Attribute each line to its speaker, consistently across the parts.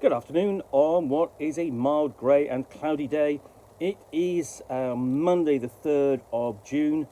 Speaker 1: Good afternoon on what is a mild, grey and cloudy day. It is Monday the 3rd of June,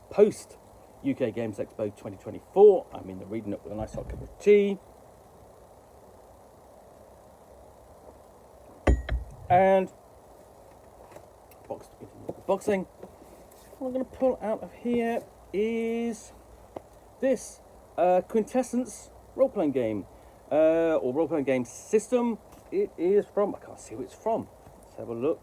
Speaker 1: post UK Games Expo 2024. I'm in the reading up with a nice hot cup of tea. And boxing. What I'm going to pull out of here is this Quintessence role-playing game. Or role-playing game system. It is from, I can't see who it's from. Let's have a look.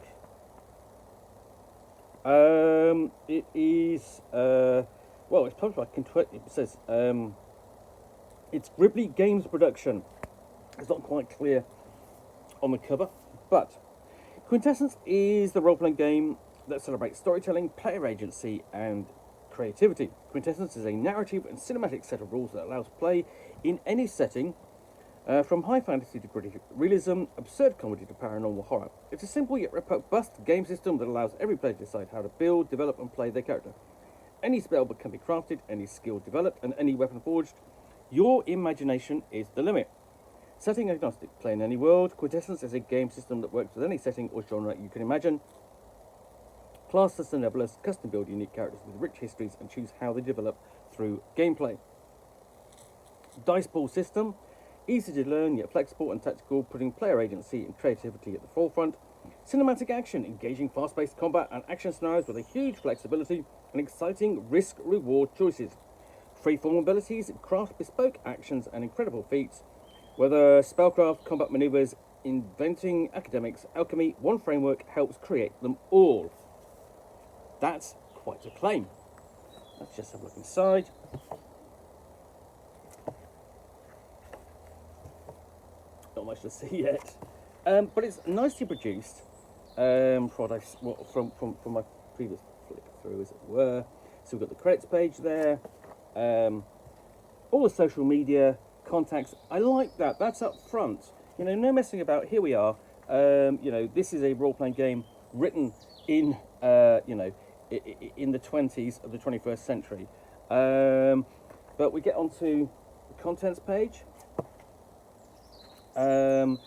Speaker 1: It is, well, it's published by Quintessence. It says, it's Gribbly Games production. It's not quite clear on the cover, but Quintessence is the role-playing game that celebrates storytelling, player agency, and creativity. Quintessence is a narrative and cinematic set of rules that allows play in any setting, from high fantasy to gritty realism, absurd comedy to paranormal horror. It's a simple yet robust game system that allows every player to decide how to build, develop, and play their character. Any spell can be crafted, any skill developed, and any weapon forged. Your imagination is the limit. Setting agnostic, play in any world. Quintessence is a game system that works with any setting or genre you can imagine. Classless and nebulous, custom build unique characters with rich histories and choose how they develop through gameplay. Dice pool system. Easy to learn, yet flexible and tactical, putting player agency and creativity at the forefront. Cinematic action, engaging fast-paced combat and action scenarios with a huge flexibility and exciting risk-reward choices. Freeform abilities, craft bespoke actions and incredible feats. Whether spellcraft, combat maneuvers, inventing, academics, alchemy, one framework helps create them all. That's quite a claim. Let's just have a look inside. Not much to see yet, but it's nicely produced. From my previous flick through, as it were. So we've got the credits page there, all the social media contacts. I like that. That's up front. You know, no messing about. Here we are. You know, this is a role-playing game written in in the 20s of the 21st century. But we get onto the contents page. And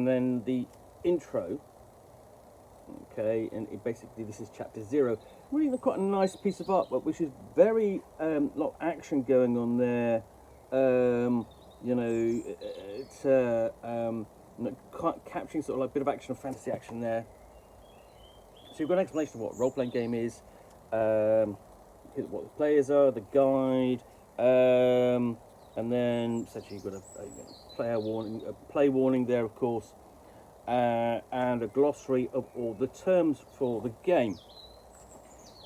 Speaker 1: then the intro, okay, and basically this is chapter 0. Really quite a nice piece of artwork, which is very lot of action going on there. You know, it's capturing sort of like a bit of action, fantasy action there. So you've got an explanation of what a role-playing game is, what the players are, the guide. And then essentially you've got a play warning there, of course, and a glossary of all the terms for the game.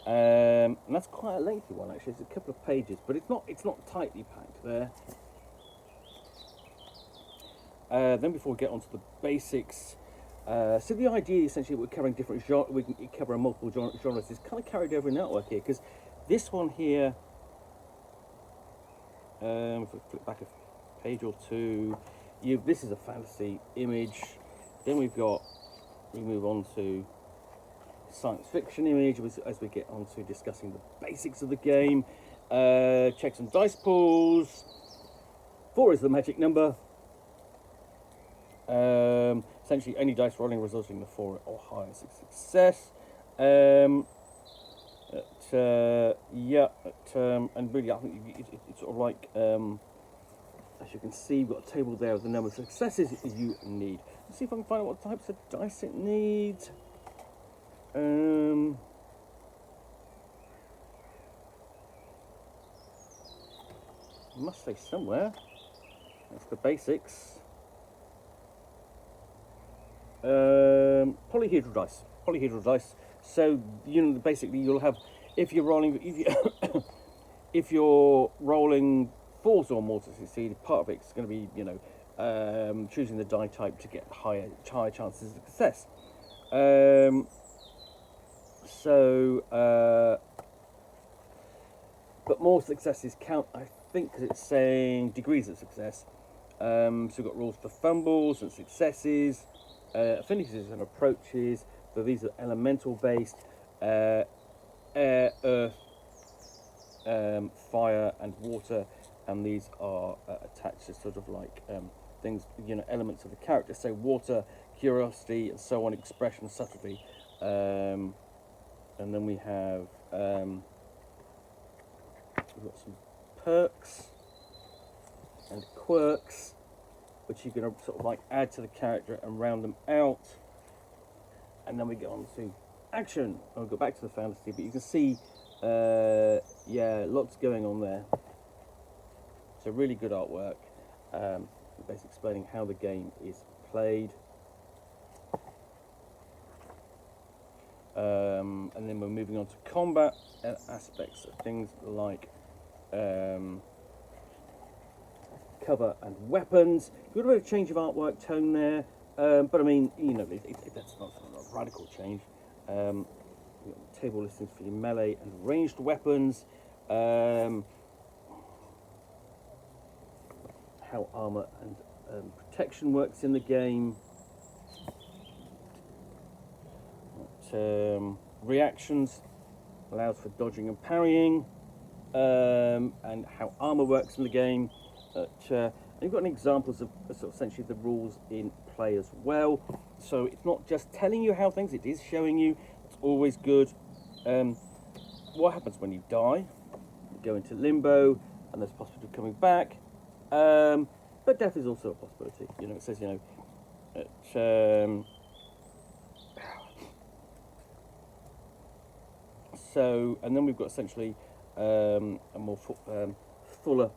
Speaker 1: And that's quite a lengthy one, actually. It's a couple of pages, but it's not tightly packed there. Then before we get onto the basics, so the idea essentially we're covering different genres. We can cover multiple genres. Is kind of carried over in the artwork here, because this one here. If we flip back a page or two, this is a fantasy image. Then we move on to science fiction image as we get on to discussing the basics of the game. Check some dice pools. 4 is the magic number. Essentially, any dice rolling resulting in a 4 or higher is a success. And really, I think it's sort of like, as you can see, we've got a table there of the number of successes you need. Let's see if I can find out what types of dice it needs. It must say somewhere. That's the basics. Polyhedral dice. So, you know, basically you'll have, if you're rolling 4s or more to succeed, part of it's going to be, you know, choosing the die type to get higher chances of success. But more successes count, I think, because it's saying degrees of success. So we've got rules for fumbles and successes, affinities and approaches. So these are elemental based, air, earth, fire and water, and these are attached to sort of like things, you know, elements of the character. So water, curiosity, and so on, expression, subtlety. And then we have we've got some perks and quirks, which you can sort of like add to the character and round them out. And then we get on to action. I'll go back to the fantasy, but you can see, yeah, lots going on there. So really good artwork, basically explaining how the game is played. And then we're moving on to combat aspects of things like cover and weapons. You've got a bit of change of artwork tone there, but I mean, you know, that's not a radical change. You've got table listings for your melee and ranged weapons. How armor and protection works in the game. Reactions allows for dodging and parrying, and how armor works in the game. And you've got examples of sort of essentially the rules in play as well. So it's not just telling you how things; it is showing you. It's always good. What happens when you die? You go into limbo, and there's a possibility of coming back. But death is also a possibility. You know, it says, you know, so, and then we've got essentially a more fuller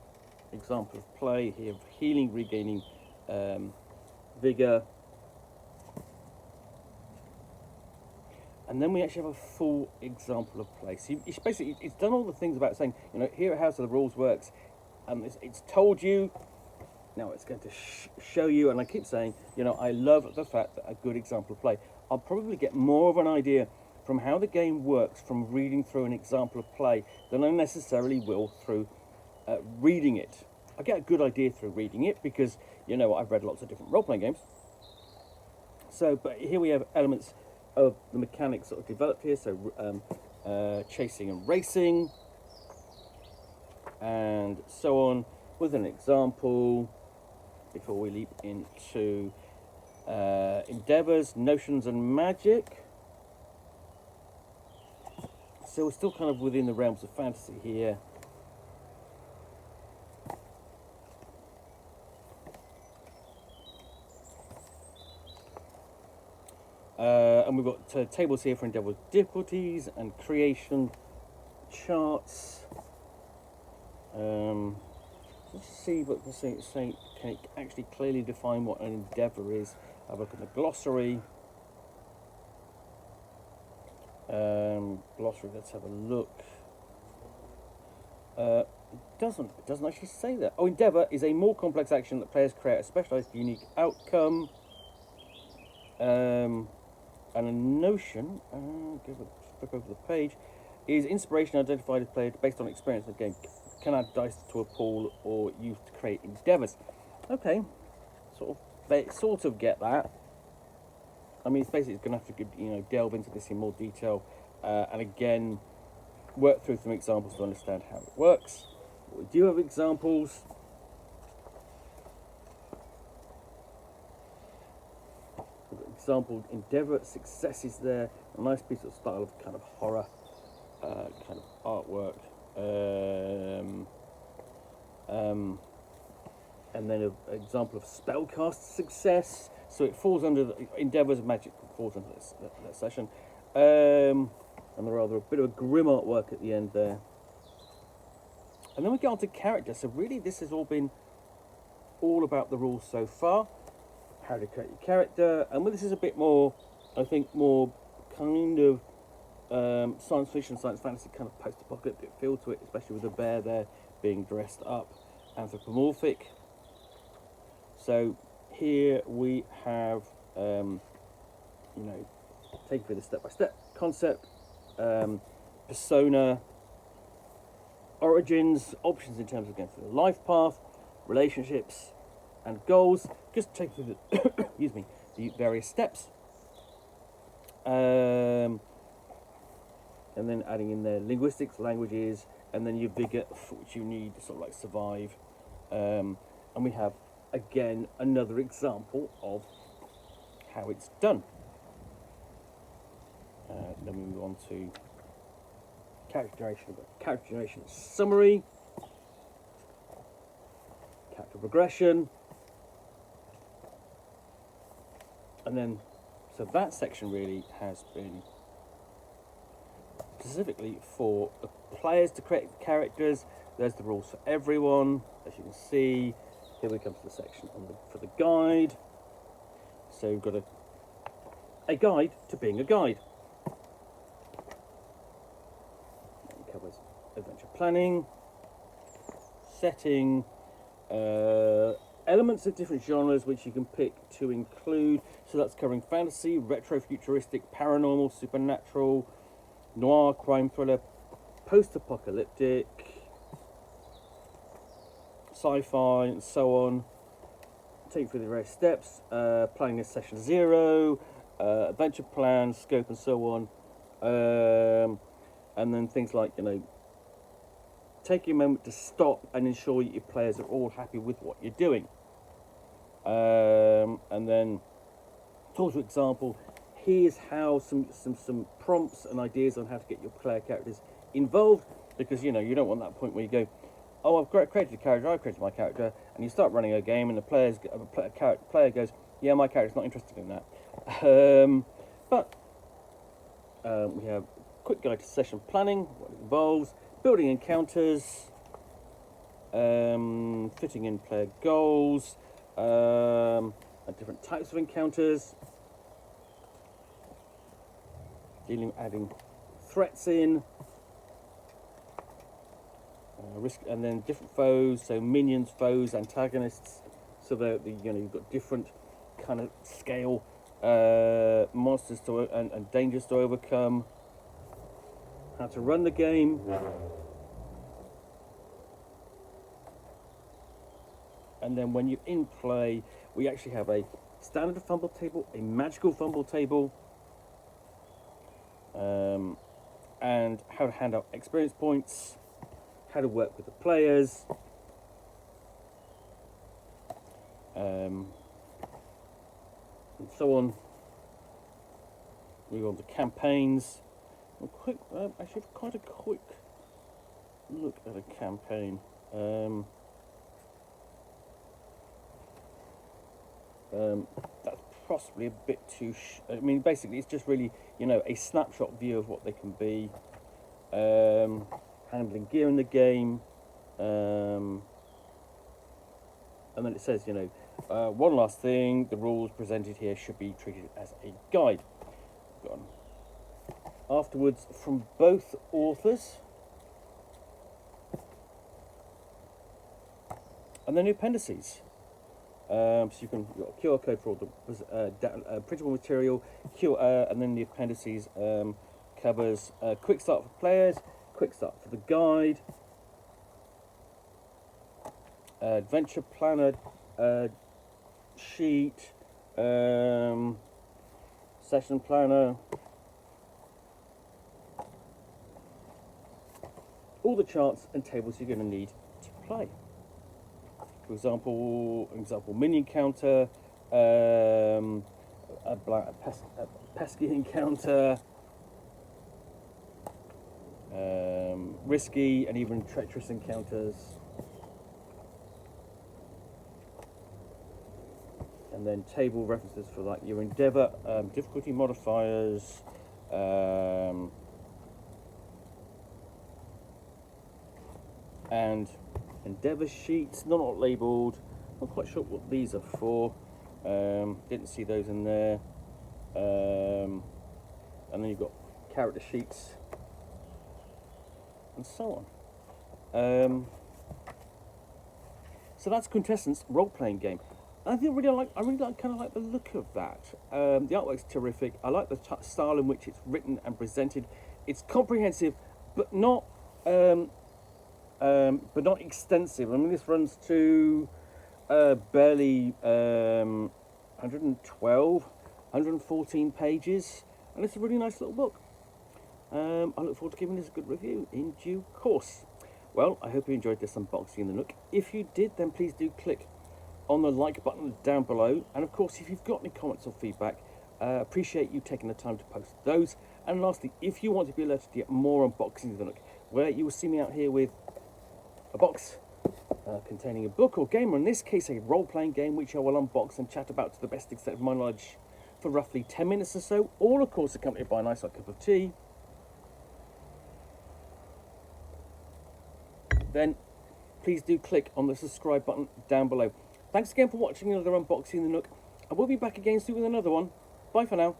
Speaker 1: example of play here of healing, regaining vigor. And then we actually have a full example of play. So it's basically, it's done all the things about saying, you know, here at House of the Rules works. It's told you, now it's going to show you, and I keep saying, you know, I love the fact that a good example of play. I'll probably get more of an idea from how the game works from reading through an example of play than I necessarily will through reading it. I get a good idea through reading it because, you know, I've read lots of different role-playing games. So, but here we have elements of the mechanics sort of developed here, so chasing and racing, and so on, with an example before we leap into endeavours, notions and magic. So we're still kind of within the realms of fantasy here. And we've got tables here for endeavour difficulties and creation charts. Let's see what the saying. Can it actually clearly define what an endeavour is? Have a look at the glossary. Glossary. Let's have a look. It doesn't actually say that. Oh, endeavour is a more complex action that players create a specialised, unique outcome. And a notion. Flip over the page. Is inspiration identified as played based on experience of the game? Can add dice to a pool or used to create endeavours. Okay, sort of get that. I mean, it's basically going to have to, you know, delve into this in more detail, and again, work through some examples to understand how it works. We do have examples. Example endeavour successes there. A nice piece of style of kind of horror, kind of artwork. And then an example of spellcast success. So it falls under the endeavours, magic falls under that session. And rather a bit of a grim artwork at the end there. And then we get on to character. So really this has all been all about the rules so far. How to create your character. And this is a bit more, I think, more kind of science fiction, science fantasy kind of post-apocalyptic feel to it, especially with the bear there being dressed up anthropomorphic. So here we have, you know, taking through the step-by-step concept, persona, origins, options in terms of going through the life path, relationships, and goals. Just take through the, excuse me, the various steps. And then adding in there linguistics, languages, and then your vigor, which you need to sort of like survive. And we have again, another example of how it's done. Then we move on to character generation summary, character progression, and then so that section really has been specifically for the players to create the characters. There's the rules for everyone, as you can see. Here we come to the section for the guide. So we've got a guide to being a guide. It covers adventure planning, setting, elements of different genres which you can pick to include. So that's covering fantasy, retro, futuristic, paranormal, supernatural, noir, crime thriller, post-apocalyptic, sci-fi, and so on. Take you through the various steps, planning a session 0, adventure plan, scope, and so on. And then things like, taking a moment to stop and ensure that your players are all happy with what you're doing. And then, for example, here's how some prompts and ideas on how to get your player characters involved, because you don't want that point where you go, oh, I've created a character, I've created my character, and you start running a game and the player goes, yeah, my character's not interested in that. But we have a quick guide to session planning, what it involves, building encounters, fitting in player goals, and different types of encounters, adding threats in, risk, and then different foes, so minions, foes, antagonists, so that you've got different kind of scale monsters and dangers to overcome, how to run the game, and then when you're in play, we actually have a standard fumble table, a magical fumble table, and how to hand out experience points, how to work with the players, and so on. We go on to campaigns. Actually, quite a quick look at a campaign. That's possibly a bit too. Basically, it's just really a snapshot view of what they can be. Handling gear in the game, and then it says, one last thing, the rules presented here should be treated as a guide. Afterwards, from both authors, and then the appendices. So you've got a QR code for all the printable material, and then the appendices covers quick start for players, quick start for the guide, adventure planner sheet, session planner, all the charts and tables you're going to need to play. For example, minion counter, a pesky encounter, risky and even treacherous encounters, and then table references for like your endeavour, difficulty modifiers, and endeavour sheets, not labelled. Not quite sure what these are for. Didn't see those in there. And then you've got character sheets and so on. So that's Quintessence role-playing game. I really kind of like the look of that. The artwork's terrific. I like the style in which it's written and presented. It's comprehensive, but not extensive. This runs to barely 112, 114 pages, and it's a really nice little book. I look forward to giving this a good review in due course. Well, I hope you enjoyed this unboxing in the Nook. If you did, then please do click on the like button down below. And of course, if you've got any comments or feedback, appreciate you taking the time to post those. And lastly, if you want to be alerted to get more unboxings of the Nook, where you will see me out here with a box containing a book or game, or in this case a role-playing game, which I will unbox and chat about to the best extent of my knowledge for roughly 10 minutes or so, all of course accompanied by a nice hot cup of tea, then please do click on the subscribe button down below. Thanks again for watching another unboxing of the Nook. I will be back again soon with another one. Bye for now.